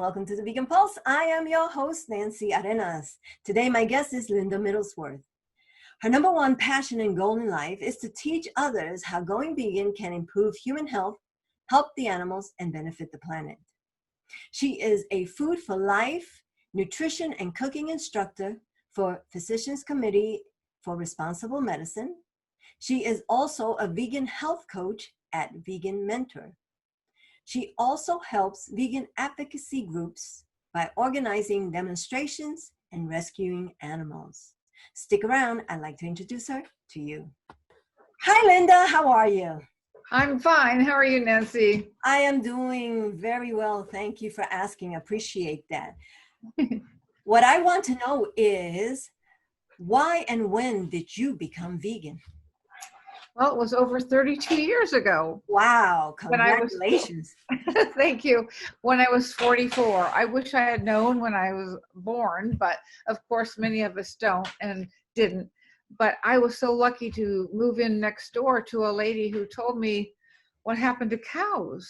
welcome to the Vegan Pulse. I am your host, Nancy Arenas. Today, my guest is Linda Middlesworth. Her number one passion and goal in life is to teach others how going vegan can improve human health, help the animals, and benefit the planet. She is a Food for Life nutrition and cooking instructor for Physicians Committee for Responsible Medicine. She is also a vegan health coach at Vegan Mentor. She also helps vegan advocacy groups by organizing demonstrations and rescuing animals. Stick around. I'd like to introduce her to you. Hi, Linda. How are you? I'm fine. How are you, Nancy? I am doing very well. Thank you for asking. I appreciate that. What I want to know is, why and when did you become vegan? Well, it was over 32 years ago. Wow, congratulations. Thank you. When I was 44. I wish I had known when I was born, but of course many of us don't and didn't. But I was so lucky to move in next door to a lady who told me what happened to cows.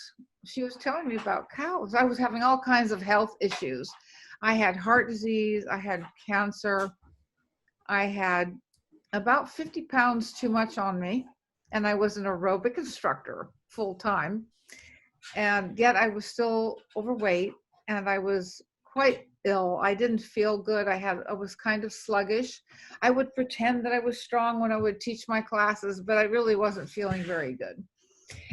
She was telling me about cows. I was having all kinds of health issues. I had heart disease, I had cancer, I had about 50 pounds too much on me, and I was an aerobic instructor full time. And yet I was still overweight and I was quite ill. I didn't feel good. I was kind of sluggish. I would pretend that I was strong when I would teach my classes, but I really wasn't feeling very good.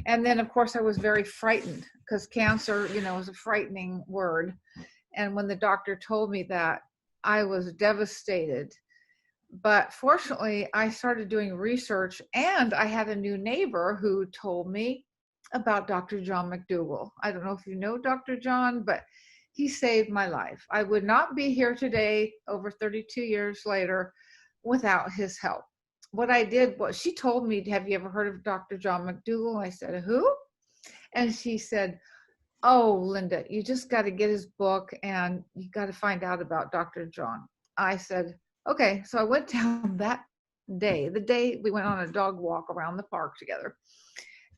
And then of course I was very frightened because cancer, is a frightening word. And when the doctor told me that, I was devastated. But fortunately, I started doing research, and I had a new neighbor who told me about Dr. John McDougall. I don't know if you know Dr. John, but he saved my life. I would not be here today, over 32 years later, without his help. What I did was, she told me, have you ever heard of Dr. John McDougall? I said, who? And she said, oh, Linda, you just got to get his book and you got to find out about Dr. John. I said, okay. So I went down that day, the day we went on a dog walk around the park together.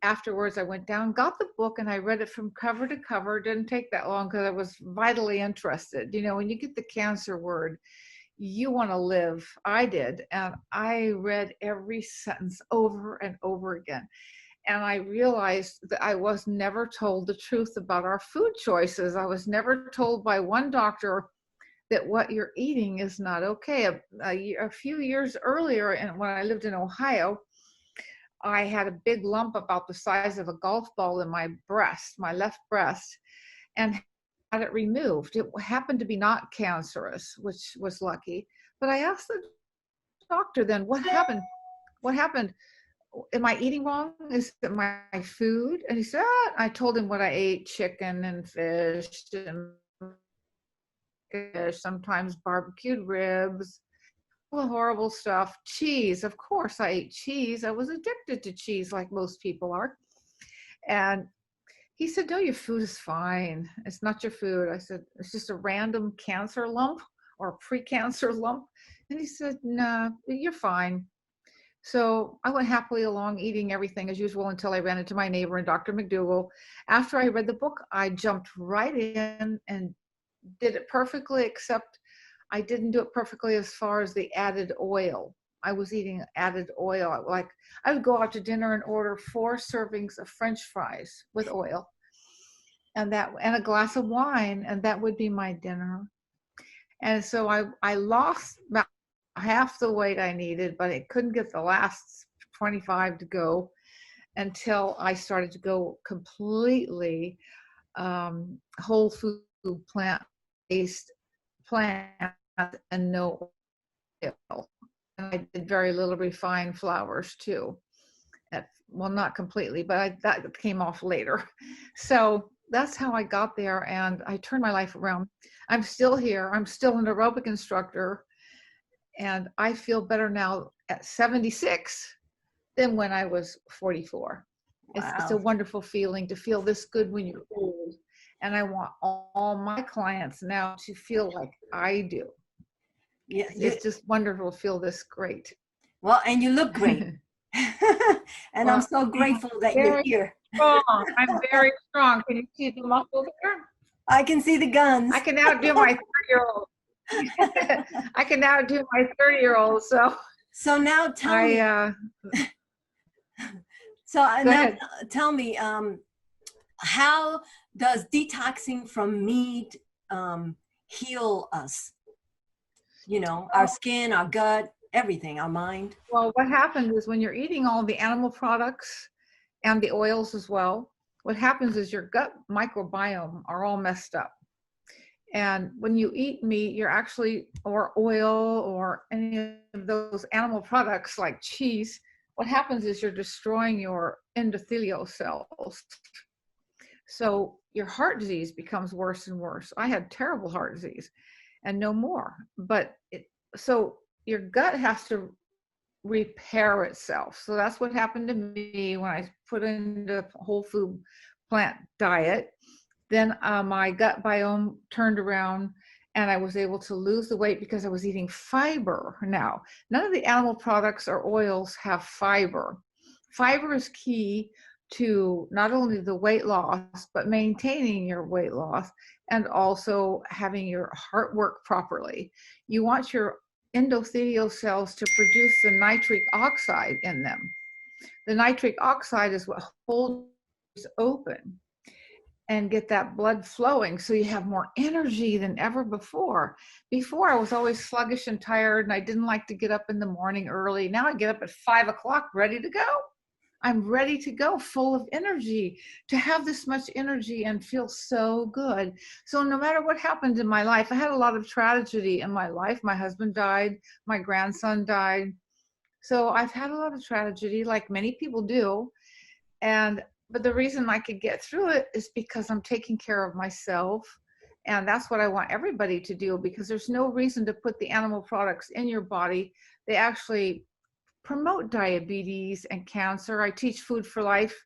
Afterwards, I went down, got the book, and I read it from cover to cover. It didn't take that long because I was vitally interested. When you get the cancer word, you want to live. I did. And I read every sentence over and over again. And I realized that I was never told the truth about our food choices. I was never told by one doctor that what you're eating is not okay. A few years earlier, and when I lived in Ohio, I had a big lump about the size of a golf ball in my breast, my left breast, and had it removed. It happened to be not cancerous, which was lucky. But I asked the doctor then, what happened? What happened? Am I eating wrong? Is it my food? And he said, I told him what I ate, chicken and fish, sometimes barbecued ribs, all the horrible stuff. Cheese, of course I ate cheese. I was addicted to cheese like most people are. And he said, no, your food is fine. It's not your food. I said, it's just a random cancer lump or a pre-cancer lump. And he said, nah, you're fine. So I went happily along eating everything as usual until I ran into my neighbor and Dr. McDougall. After I read the book, I jumped right in and did it perfectly, except I didn't do it perfectly as far as the added oil. I was eating added oil. Like I would go out to dinner and order 4 servings of French fries with oil and a glass of wine, and that would be my dinner. And so I lost about half the weight I needed, but I couldn't get the last 25 to go until I started to go completely whole food, plant-based, plant and no oil. And I did very little refined flours too. Well, not completely, but that came off later. So that's how I got there, and I turned my life around. I'm still here. I'm still an aerobic instructor. And I feel better now at 76 than when I was 44. Wow. It's a wonderful feeling to feel this good when you're old. And I want all my clients now to feel like I do. Yeah, it's just wonderful to feel this great. Well, and you look great. And I'm so grateful that you're here. Strong. I'm very strong. Can you see the muscle there? I can see the guns. I can outdo my 30-year-old. I can outdo my 30-year-old. So So now tell I, me, go now ahead. tell me, how does detoxing from meat heal us? You know, our skin, our gut, everything, our mind. Well, what happens is when you're eating all the animal products and the oils as well, what happens is your gut microbiome are all messed up. And when you eat meat, you're actually, or oil or any of those animal products like cheese, what happens is you're destroying your endothelial cells. So your heart disease becomes worse and worse. I had terrible heart disease and no more. So your gut has to repair itself. So that's what happened to me when I put in the whole food plant diet. Then my gut biome turned around and I was able to lose the weight because I was eating fiber now. None of the animal products or oils have fiber. Fiber is key to not only the weight loss, but maintaining your weight loss and also having your heart work properly. You want your endothelial cells to produce the nitric oxide in them. The nitric oxide is what holds open and get that blood flowing so you have more energy than ever before. Before I was always sluggish and tired and I didn't like to get up in the morning early. Now I get up at 5 o'clock ready to go. I'm ready to go, full of energy. To have this much energy and feel so good. So no matter what happened in my life, I had a lot of tragedy in my life. My husband died, my grandson died. So I've had a lot of tragedy like many people do. But the reason I could get through it is because I'm taking care of myself. And that's what I want everybody to do, because there's no reason to put the animal products in your body. They actually promote diabetes and cancer. I teach Food for Life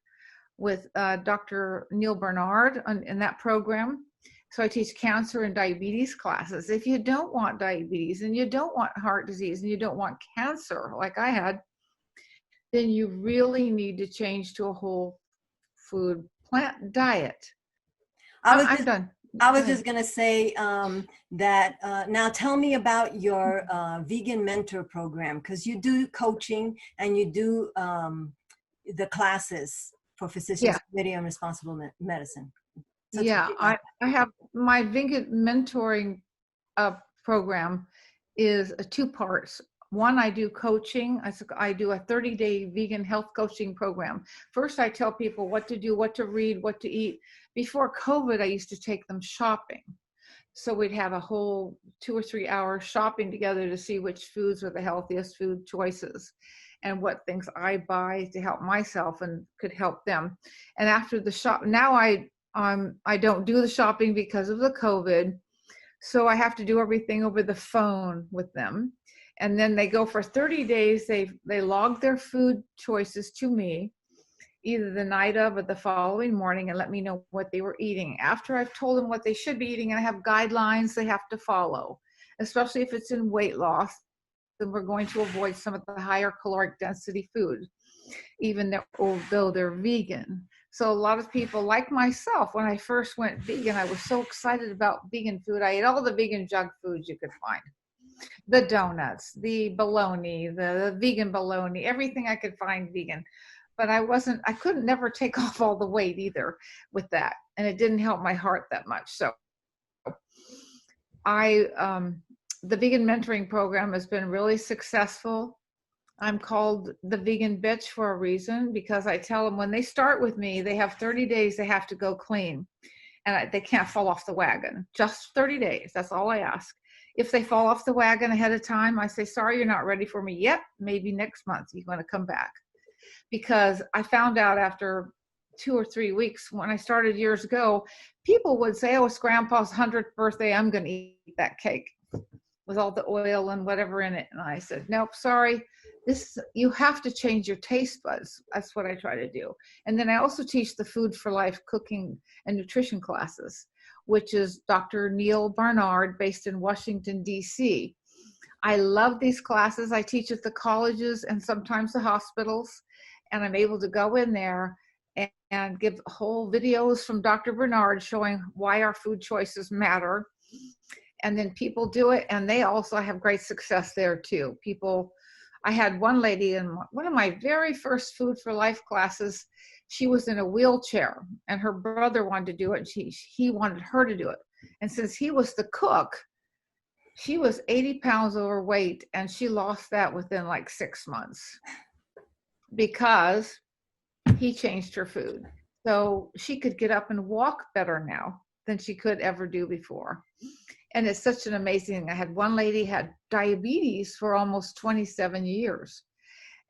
with Dr. Neil Bernard in that program. So I teach cancer and diabetes classes. If you don't want diabetes and you don't want heart disease and you don't want cancer like I had, then you really need to change to a whole food plant diet. I was I'm just, done. I was just gonna say that now tell me about your vegan mentor program, because you do coaching and you do the classes for Physicians Yeah, Committee on Responsible Medicine. So tell yeah. me about I have my vegan mentoring program is two parts. One, I do coaching. I do a 30-day vegan health coaching program. First, I tell people what to do, what to read, what to eat. Before COVID, I used to take them shopping. So we'd have a whole 2 or 3 hours shopping together to see which foods are the healthiest food choices and what things I buy to help myself and could help them. And after the shop, now I don't do the shopping because of the COVID. So I have to do everything over the phone with them. And then they go for 30 days. They log their food choices to me, either the night of or the following morning, and let me know what they were eating. After I've told them what they should be eating, and I have guidelines they have to follow, especially if it's in weight loss, then we're going to avoid some of the higher caloric density food, although they're vegan. So a lot of people, like myself, when I first went vegan, I was so excited about vegan food. I ate all the vegan junk foods you could find. The donuts, the bologna, the vegan bologna, everything I could find vegan. But I couldn't never take off all the weight either with that. And it didn't help my heart that much. So the vegan mentoring program has been really successful. I'm called the vegan bitch for a reason, because I tell them when they start with me, they have 30 days, they have to go clean and they can't fall off the wagon. Just 30 days. That's all I ask. If they fall off the wagon ahead of time, I say, sorry, you're not ready for me yet. Maybe next month you're going to come back. Because I found out after 2 or 3 weeks when I started years ago, people would say, oh, it's grandpa's 100th birthday. I'm going to eat that cake with all the oil and whatever in it. And I said, nope, sorry. You have to change your taste buds. That's what I try to do. And then I also teach the Food for Life cooking and nutrition classes, which is Dr. Neil Barnard, based in Washington, D.C. I love these classes. I teach at the colleges and sometimes the hospitals, and I'm able to go in there and give whole videos from Dr. Bernard showing why our food choices matter. And then people do it, and they also have great success there too. I had one lady in one of my very first Food for Life classes. She was in a wheelchair, and her brother wanted to do it, and he wanted her to do it. And since he was the cook, she was 80 pounds overweight, and she lost that within like 6 months because he changed her food. So she could get up and walk better now than she could ever do before. And it's such an amazing thing. I had one lady had diabetes for almost 27 years.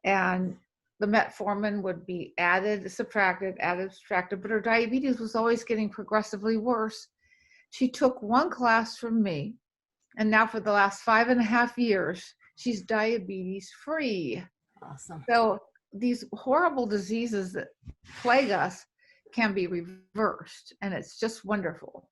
And the metformin would be added, subtracted, but her diabetes was always getting progressively worse. She took one class from me, and now for the last 5.5 years, she's diabetes free. Awesome. So these horrible diseases that plague us can be reversed, and it's just wonderful.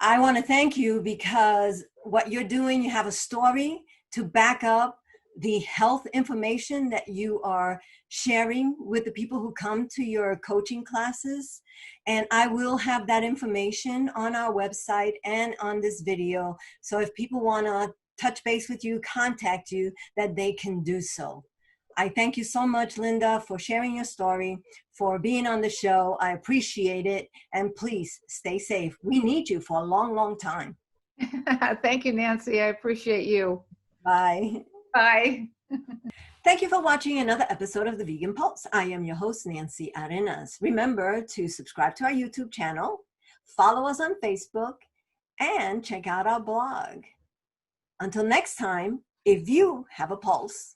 I want to thank you because what you're doing, you have a story to back up the health information that you are sharing with the people who come to your coaching classes. And I will have that information on our website and on this video. So if people want to touch base with you, contact you, that they can do so. I thank you so much, Linda, for sharing your story, for being on the show. I appreciate it. And please stay safe. We need you for a long, long time. Thank you, Nancy. I appreciate you. Bye. Bye. Thank you for watching another episode of The Vegan Pulse. I am your host, Nancy Arenas. Remember to subscribe to our YouTube channel, follow us on Facebook, and check out our blog. Until next time, if you have a pulse,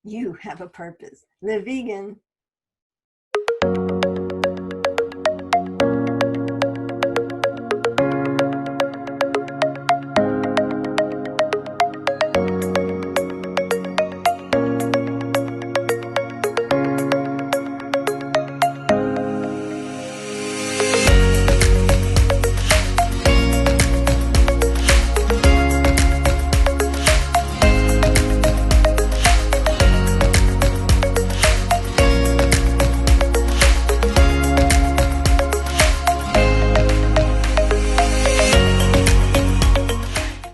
you have a purpose. Live vegan.